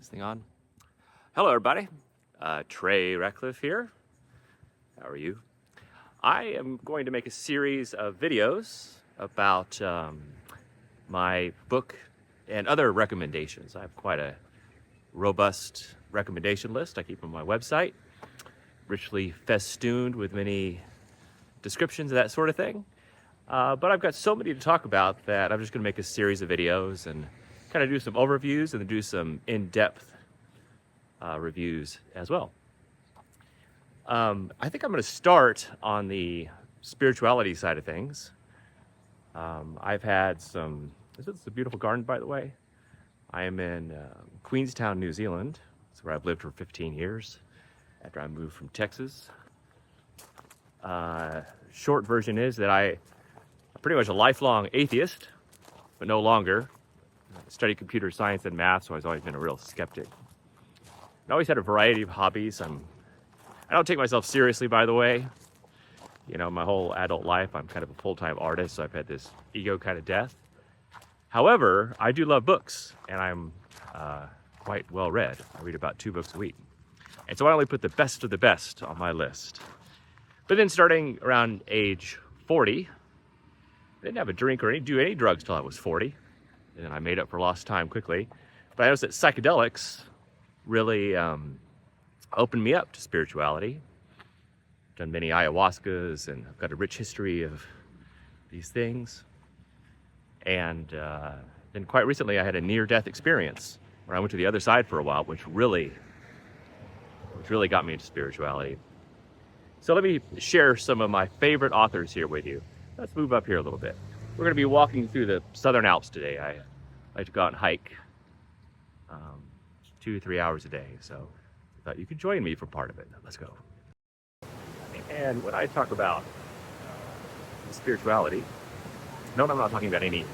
This thing on? Hello, everybody. Trey Ratcliff here. How are you? I am going to make a series of videos about my book and other recommendations. I have quite a robust recommendation list I keep on my website, richly festooned with many descriptions of that sort of thing. But I've got so many to talk about that I'm just going to make a series of videos and kind of do some overviews and then do some in-depth reviews as well. I think I'm going to start on the spirituality side of things. I've had some, this is a beautiful garden, by the way. I am in Queenstown, New Zealand. That's where I've lived for 15 years after I moved from Texas. Short version is that I'm pretty much a lifelong atheist, but no longer. I studied computer science and math, so I've always been a real skeptic. I always had a variety of hobbies. I don't take myself seriously, by the way. You know, my whole adult life, I'm kind of a full-time artist, so I've had this ego kind of death. However, I do love books, and I'm quite well read. I read about 2 books a week. And so I only put the best of the best on my list. But then starting around age 40, I didn't have a drink or do any drugs till I was 40. And then I made up for lost time quickly. But I noticed that psychedelics really opened me up to spirituality. I've done many ayahuascas, and I've got a rich history of these things. And then quite recently I had a near-death experience where I went to the other side for a while, which really got me into spirituality. So let me share some of my favorite authors here with you. Let's move up here a little bit. We're going to be walking through the Southern Alps today. I like to go out and hike 2-3 hours a day. So I thought you could join me for part of it. Let's go. And when I talk about spirituality, no, I'm not talking about any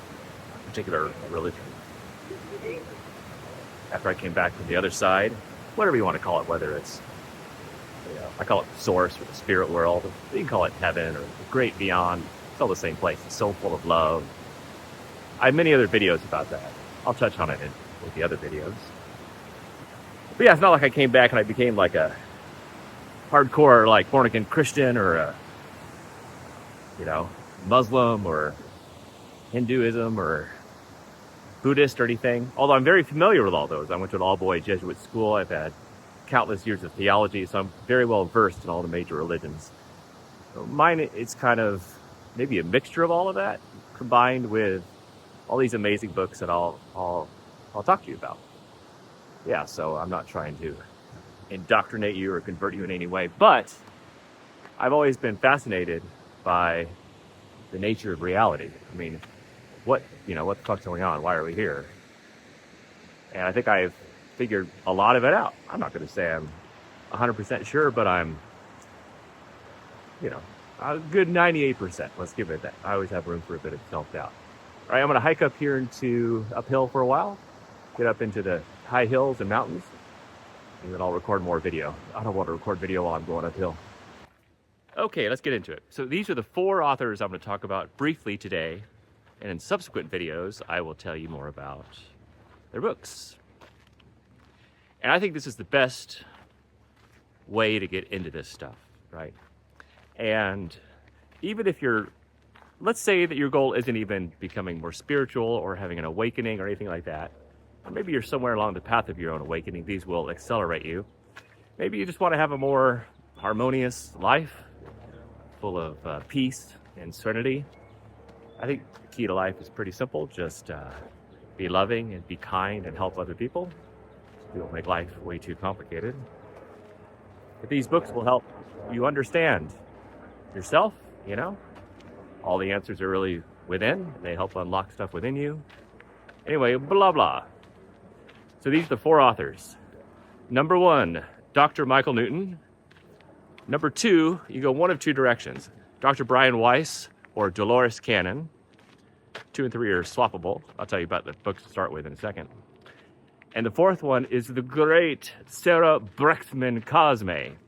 particular religion. After I came back from the other side, whatever you want to call it, whether it's, I call it the source or the spirit world, you can call it heaven or the great beyond, it's all the same place. It's so full of love. I have many other videos about that. I'll touch on it with the other videos. But yeah, it's not like I came back and I became like a hardcore, like born again Christian or a, Muslim or Hinduism or Buddhist or anything. Although I'm very familiar with all those. I went to an all-boy Jesuit school. I've had countless years of theology, so I'm very well versed in all the major religions. So mine, it's kind of maybe a mixture of all of that, combined with all these amazing books that I'll talk to you about. Yeah, so I'm not trying to indoctrinate you or convert you in any way, but I've always been fascinated by the nature of reality. I mean, what the fuck's going on? Why are we here? And I think I've figured a lot of it out. I'm not going to say I'm 100% sure, but I'm, a good 98%. Let's give it that. I always have room for a bit of self-doubt. All right, I'm going to hike up here uphill for a while, get up into the high hills and mountains, and then I'll record more video. I don't want to record video while I'm going uphill. Okay, let's get into it. So these are the 4 authors I'm going to talk about briefly today, and in subsequent videos, I will tell you more about their books. And I think this is the best way to get into this stuff, right? And even if let's say that your goal isn't even becoming more spiritual or having an awakening or anything like that, or maybe you're somewhere along the path of your own awakening, these will accelerate you. Maybe you just want to have a more harmonious life, full of peace and serenity. I think the key to life is pretty simple. Just be loving and be kind and help other people. People make life way too complicated. But these books will help you understand yourself, All the answers are really within. They help unlock stuff within you. Anyway, blah, blah. So these are the 4 authors. Number 1, Dr. Michael Newton. Number 2, you go one of 2 directions. Dr. Brian Weiss or Dolores Cannon. 2 and 3 are swappable. I'll tell you about the books to start with in a second. And the 4th one is the great Sarah Breskman Cosme.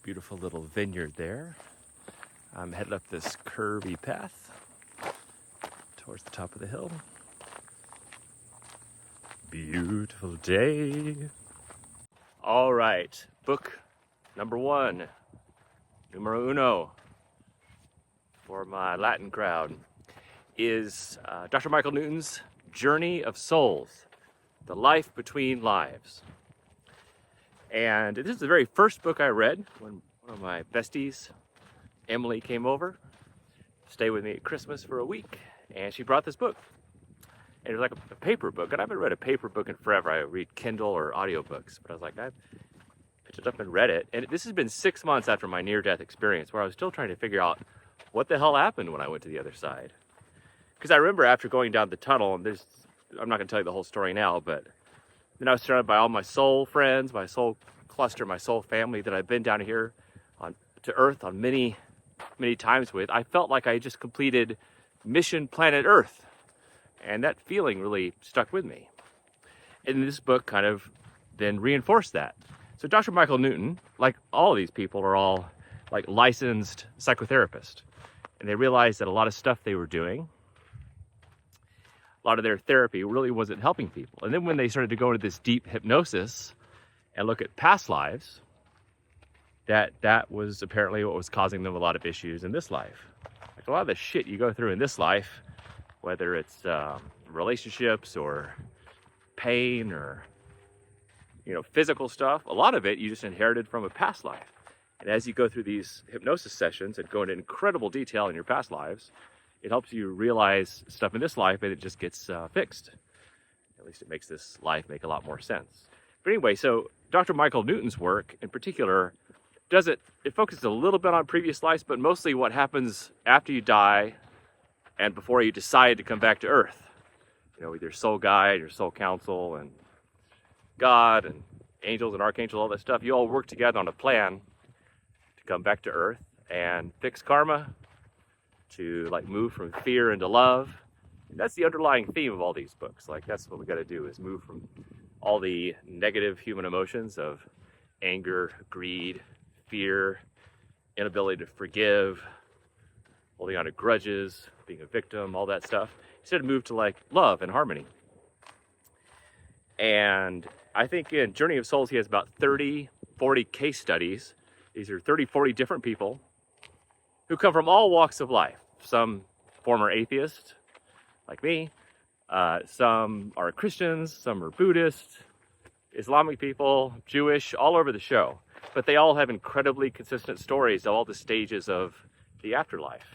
Beautiful little vineyard there. I'm headed up this curvy path towards the top of the hill. beautiful day. All right, book number 1, numero uno, for my Latin crowd, is Dr. Michael Newton's Journey of Souls, The Life Between Lives. And this is the very first book I read when one of my besties, Emily, came over to stay with me at Christmas for a week, and she brought this book. And it was like a paper book, and I haven't read a paper book in forever. I read Kindle or audiobooks, but I was like, I picked it up and read it. And this has been 6 months after my near-death experience, where I was still trying to figure out what the hell happened when I went to the other side. Because I remember after going down the tunnel, and I'm not going to tell you the whole story now, but then I was surrounded by all my soul friends, my soul cluster, my soul family that I've been down here to Earth on many, many times with. I felt like I just completed Mission Planet Earth. And that feeling really stuck with me. And this book kind of then reinforced that. So Dr. Michael Newton, like all of these people, are all like licensed psychotherapists. And they realized that a lot of stuff they were doing, a lot of their therapy really wasn't helping people. And then when they started to go into this deep hypnosis and look at past lives, that was apparently what was causing them a lot of issues in this life. Like a lot of the shit you go through in this life, whether it's relationships or pain or, physical stuff, a lot of it you just inherited from a past life. And as you go through these hypnosis sessions and go into incredible detail in your past lives, it helps you realize stuff in this life, and it just gets fixed. At least it makes this life make a lot more sense. But anyway, so Dr. Michael Newton's work in particular it focuses a little bit on previous lives, but mostly what happens after you die and before you decide to come back to Earth. With your soul guide, your soul council, and God, and angels and archangels, all that stuff, you all work together on a plan to come back to Earth and fix karma, to move from fear into love. And that's the underlying theme of all these books. That's what we got to do, is move from all the negative human emotions of anger, greed, fear, inability to forgive, holding on to grudges, being a victim, all that stuff. Instead, move to love and harmony. And I think in Journey of Souls, he has about 30, 40 case studies. These are 30, 40 different people who come from all walks of life. Some former atheists, like me. Some are Christians, some are Buddhist, Islamic people, Jewish, all over the show. But they all have incredibly consistent stories of all the stages of the afterlife.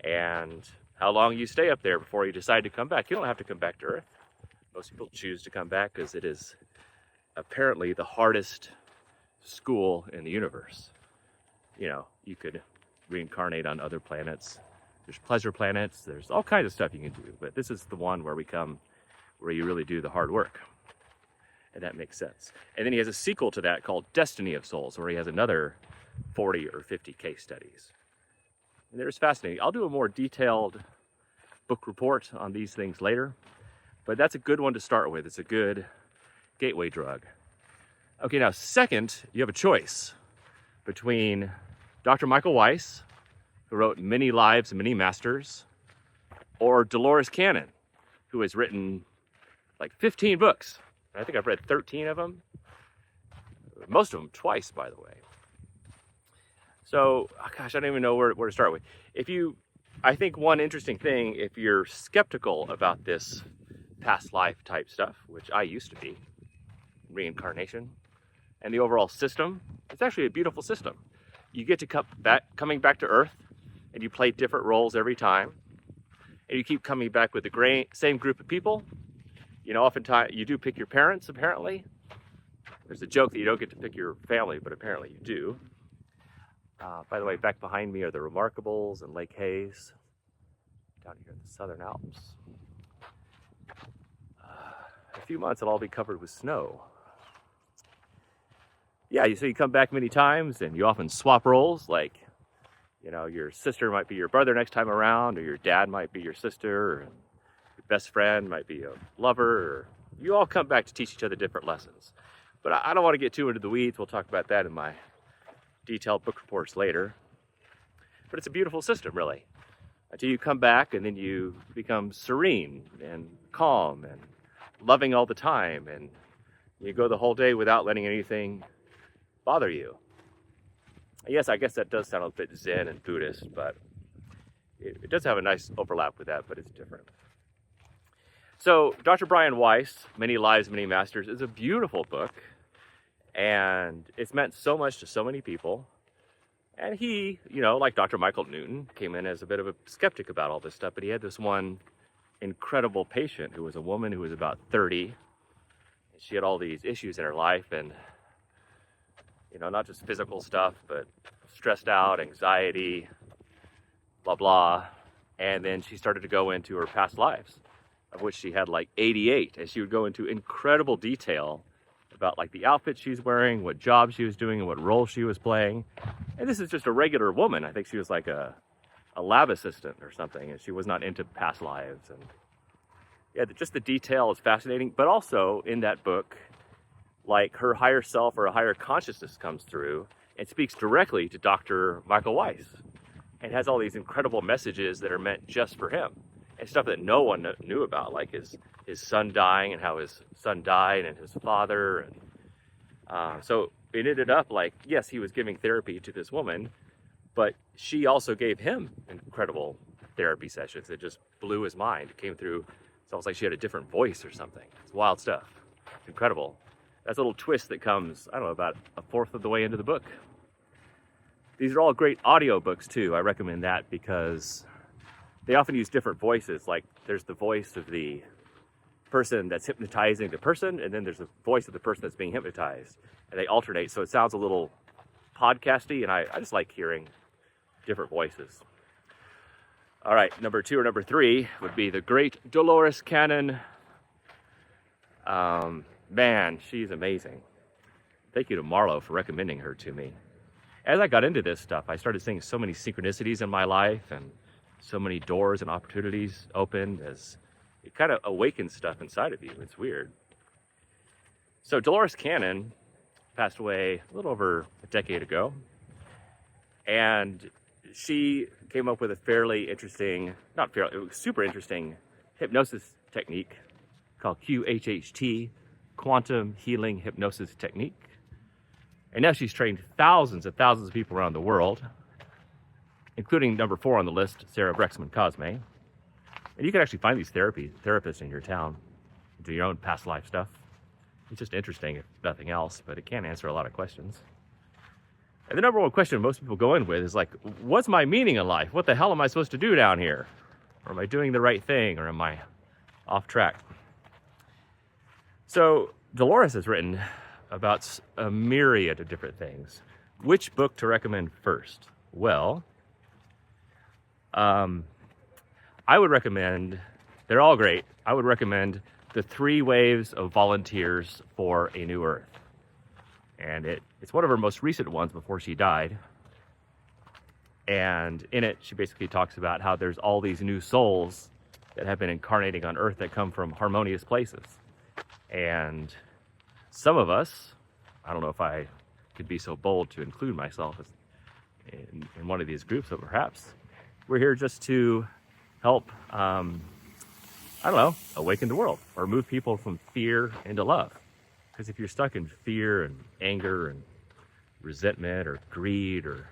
And how long you stay up there before you decide to come back. You don't have to come back to Earth. Most people choose to come back because it is apparently the hardest school in the universe. You could reincarnate on other planets. There's pleasure planets. There's all kinds of stuff you can do. But this is the one where you really do the hard work. And that makes sense. And then he has a sequel to that called Destiny of Souls, where he has another 40 or 50 case studies. And they're just fascinating. I'll do a more detailed book report on these things later, but that's a good one to start with. It's a good gateway drug. Okay, now second, you have a choice between Dr. Michael Weiss, who wrote Many Lives and Many Masters, or Dolores Cannon, who has written 15 books. I think I've read 13 of them. Most of them twice, by the way. So, I don't even know where to start with. I think one interesting thing, if you're skeptical about this past life type stuff, which I used to be, reincarnation, and the overall system, it's actually a beautiful system. You get to coming back to Earth, and you play different roles every time, and you keep coming back with the same group of people. Oftentimes you do pick your parents, apparently. There's a joke that you don't get to pick your family, but apparently you do. By the way, back behind me are the Remarkables and Lake Hayes, down here in the Southern Alps. In a few months, it'll all be covered with snow. Yeah, so you come back many times, and you often swap roles. Your sister might be your brother next time around, or your dad might be your sister, or your best friend might be a lover. Or you all come back to teach each other different lessons. But I don't want to get too into the weeds. We'll talk about that in my detailed book reports later. But it's a beautiful system, really, until you come back and then you become serene and calm and loving all the time, and you go the whole day without letting anything bother you. Yes, I guess that does sound a bit Zen and Buddhist, but it does have a nice overlap with that, but it's different. So Dr. Brian Weiss, Many Lives, Many Masters, is a beautiful book, and it's meant so much to so many people. And he, like Dr. Michael Newton, came in as a bit of a skeptic about all this stuff, but he had this one incredible patient who was a woman who was about 30. She had all these issues in her life, and not just physical stuff, but stressed out, anxiety, blah blah. And then she started to go into her past lives, of which she had like 88, and she would go into incredible detail about like the outfit she's wearing, what job she was doing, and what role she was playing. And this is just a regular woman. I think she was like a lab assistant or something, and she was not into past lives. And yeah, just the detail is fascinating. But also in that book, like her higher self or a higher consciousness comes through and speaks directly to Dr. Michael Weiss, and has all these incredible messages that are meant just for him, and stuff that no one knew about, like his son dying and how his son died, and his father. And so it ended up like, yes, he was giving therapy to this woman, but she also gave him incredible therapy sessions that just blew his mind. It came through, it's almost like she had a different voice or something. It's wild stuff. It's incredible. That's a little twist that comes, I don't know, about a fourth of the way into the book. These are all great audio books too. I recommend that because they often use different voices. Like there's the voice of the person that's hypnotizing the person, and then there's the voice of the person that's being hypnotized, and they alternate. So it sounds a little podcasty, and I just like hearing different voices. All right, number 2 or number 3 would be the great Dolores Cannon. Man, she's amazing. Thank you to Marlo for recommending her to me. As I got into this stuff, I started seeing so many synchronicities in my life, and so many doors and opportunities opened as it kind of awakens stuff inside of you. It's weird. So Dolores Cannon passed away a little over a decade ago, and she came up with a super interesting hypnosis technique called QHHT, Quantum Healing Hypnosis Technique. And now she's trained thousands and thousands of people around the world, including number 4 on the list, Sarah Breskman Cosme. And you can actually find these therapists in your town, do your own past life stuff. It's just interesting, if nothing else, but it can answer a lot of questions. And the number one question most people go in with is like, what's my meaning in life? What the hell am I supposed to do down here? Or am I doing the right thing? Or am I off track? So Dolores has written about a myriad of different things. Which book to recommend first? Well, I would recommend, they're all great. I would recommend The 3 Waves of Volunteers for a New Earth. And it's one of her most recent ones before she died. And in it, she basically talks about how there's all these new souls that have been incarnating on Earth that come from harmonious places. And some of us, I don't know if I could be so bold to include myself in one of these groups, but perhaps we're here just to help, awaken the world or move people from fear into love. Because if you're stuck in fear and anger and resentment or greed or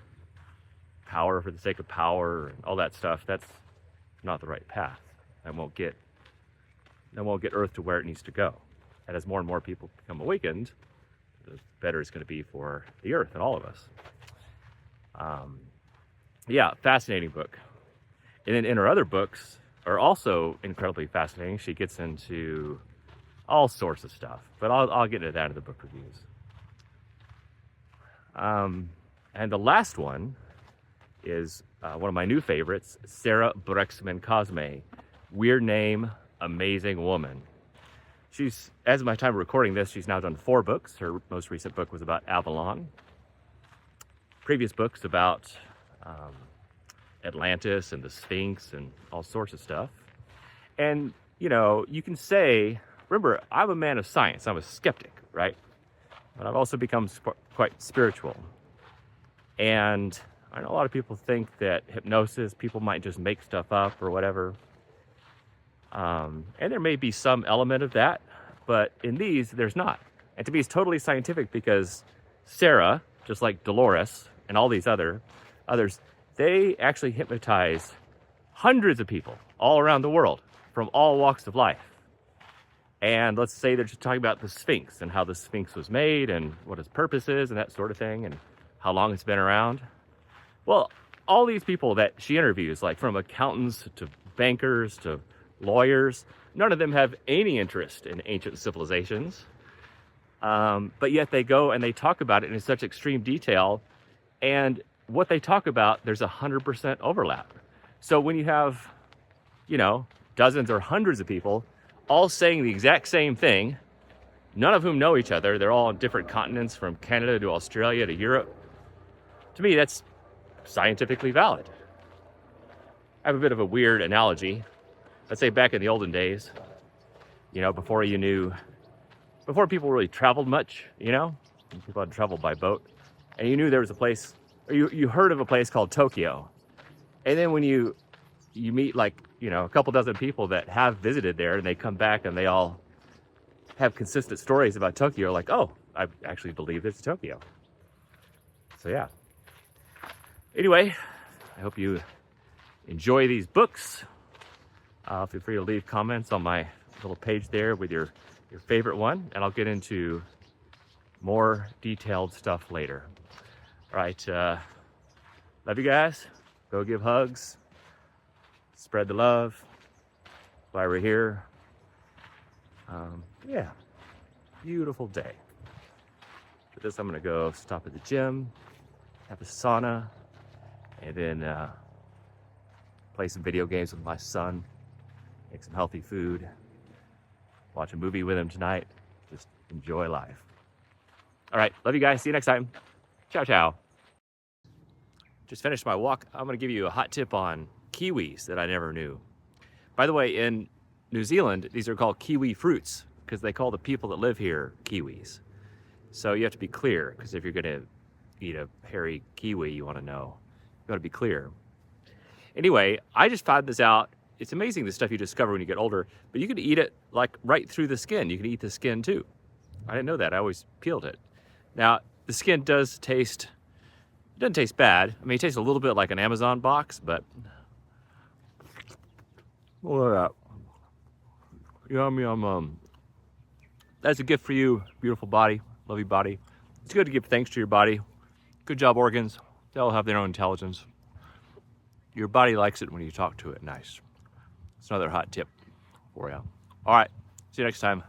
power for the sake of power and all that stuff, that's not the right path. That won't get Earth to where it needs to go. And as more and more people become awakened, the better it's going to be for the Earth and all of us. Fascinating book. And then in her other books are also incredibly fascinating. She gets into all sorts of stuff, but I'll get into that in the book reviews. And the last one is one of my new favorites, Sarah Breskman Cosme. Weird name, amazing woman. She's, as of my time of recording this, she's now done 4 books. Her most recent book was about Avalon. Previous books about Atlantis and the Sphinx and all sorts of stuff. And, you can say, remember, I'm a man of science. I'm a skeptic, right? But I've also become quite spiritual. And I know a lot of people think that hypnosis, people might just make stuff up or whatever. And there may be some element of that. but in these, there's not. And to me, it's totally scientific because Sarah, just like Dolores and all these others, they actually hypnotize hundreds of people all around the world from all walks of life. And let's say they're just talking about the Sphinx and how the Sphinx was made and what its purpose is and that sort of thing and how long it's been around. Well, all these people that she interviews, like from accountants to bankers to lawyers, none of them have any interest in ancient civilizations. But yet they go and they talk about it in such extreme detail. And what they talk about, there's 100% overlap. So when you have, dozens or hundreds of people all saying the exact same thing, none of whom know each other, they're all on different continents from Canada to Australia to Europe, to me, that's scientifically valid. I have a bit of a weird analogy. Let's say back in the olden days, before people really traveled much, people had to travel by boat, and you knew there was a place, or you heard of a place called Tokyo. And then when you meet a couple dozen people that have visited there and they come back and they all have consistent stories about Tokyo, like, oh, I actually believe there's Tokyo. So yeah. Anyway, I hope you enjoy these books. Feel free to leave comments on my little page there with your favorite one, and I'll get into more detailed stuff later. All right, love you guys. Go give hugs. Spread the love. Why we're here. Yeah, beautiful day. For this, I'm gonna go stop at the gym, have a sauna, and then play some video games with my son, make some healthy food, watch a movie with him tonight, just enjoy life. All right, love you guys. See you next time. Ciao, ciao. Just finished my walk. I'm gonna give you a hot tip on kiwis that I never knew. By the way, in New Zealand, these are called kiwi fruits because they call the people that live here kiwis. So you have to be clear, because if you're gonna eat a hairy kiwi, you wanna know. You gotta be clear. Anyway, I just found this out. It's amazing the stuff you discover when you get older, but you can eat it like right through the skin. You can eat the skin too. I didn't know that. I always peeled it. Now, the skin doesn't taste bad. I mean, it tastes a little bit like an Amazon box, but look at that. Yum, yum. That's a gift for you, beautiful body, lovely body. It's good to give thanks to your body. Good job, organs. They all have their own intelligence. Your body likes it when you talk to it nice. It's another hot tip for you. All right, see you next time.